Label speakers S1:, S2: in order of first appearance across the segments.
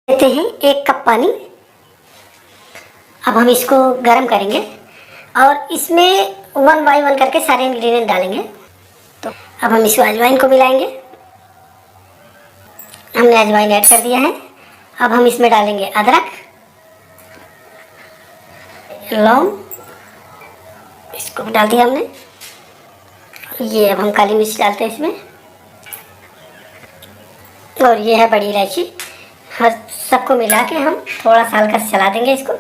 S1: लेते हैं 1 कप पानी। अब हम इसको गर्म करेंगे और इसमें 1 बाय 1 करके सारे इंग्रेडिएंट डालेंगे। तो अब हम इसको अजवाइन को मिलाएंगे। हमने अजवाइन ऐड कर दिया है। अब हम इसमें डालेंगे अदरक, लौंग, इसको भी डाल दिया हमने। ये अब हम काली मिर्च डालते हैं इसमें, और ये है बड़ी इलायची। हर सबको मिला के हम थोड़ा सा हल्का चला देंगे इसको।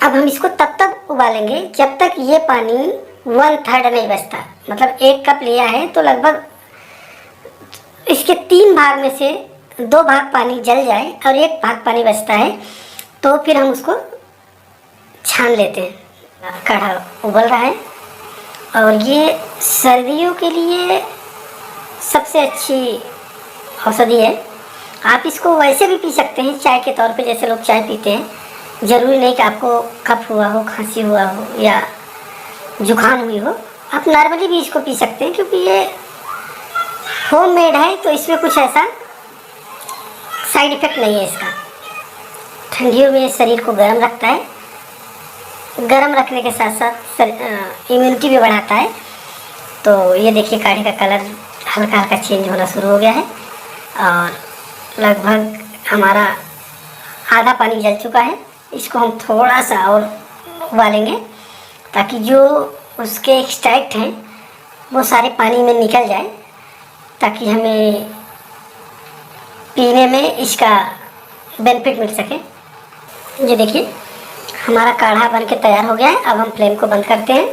S1: अब हम इसको तब तक उबालेंगे जब तक ये पानी 1/3 नहीं बचता। मतलब 1 कप लिया है तो लगभग इसके 3 भाग में से 2 भाग पानी जल जाए और 1 भाग पानी बचता है, तो फिर हम उसको छान लेते हैं। कढ़ा उबल रहा है और ये सर्दियों के लिए सबसे अच्छी औषधि है। आप इसको वैसे भी पी सकते हैं चाय के तौर पे, जैसे लोग चाय पीते हैं। ज़रूरी नहीं कि आपको कफ हुआ हो, खांसी हुआ हो या जुकाम हुई हो, आप नॉर्मली भी इसको पी सकते हैं, क्योंकि ये होममेड है तो इसमें कुछ ऐसा साइड इफ़ेक्ट नहीं है इसका। ठंडियों में शरीर को गर्म रखता है, गर्म रखने के साथ साथ इम्यूनिटी भी बढ़ाता है। तो ये देखिए काढ़े का कलर हल्का हल्का चेंज होना शुरू हो गया है और लगभग हमारा आधा पानी जल चुका है। इसको हम थोड़ा सा और उबालेंगे ताकि जो उसके एक्सट्रैक्ट हैं वो सारे पानी में निकल जाए, ताकि हमें पीने में इसका बेनिफिट मिल सके। ये देखिए हमारा काढ़ा बन के तैयार हो गया है। अब हम फ्लेम को बंद करते हैं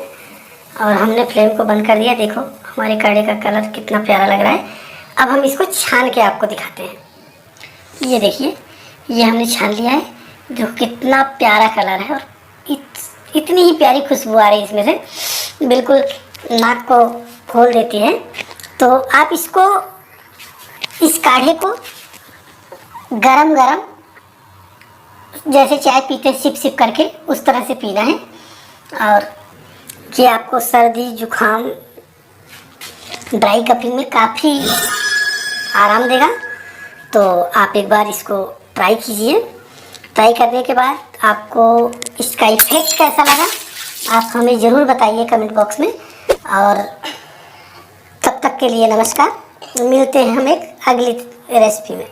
S1: और हमने फ्लेम को बंद कर दिया। देखो हमारे काढ़े का कलर कितना प्यारा लग रहा है। अब हम इसको छान के आपको दिखाते हैं। ये देखिए ये हमने छान लिया है। जो कितना प्यारा कलर है और इतनी ही प्यारी खुशबू आ रही है इसमें से, बिल्कुल नाक को खोल देती है। तो आप इसको, इस काढ़े को गरम गरम जैसे चाय पीते सिप सिप करके उस तरह से पीना है, और ये आपको सर्दी जुकाम ड्राई कफिंग में काफ़ी आराम देगा। तो आप एक बार इसको ट्राई कीजिए। ट्राई करने के बाद आपको इसका इफ़ेक्ट कैसा लगा आप हमें ज़रूर बताइए कमेंट बॉक्स में। और तब तक के लिए नमस्कार। मिलते हैं हम एक अगली रेसिपी में।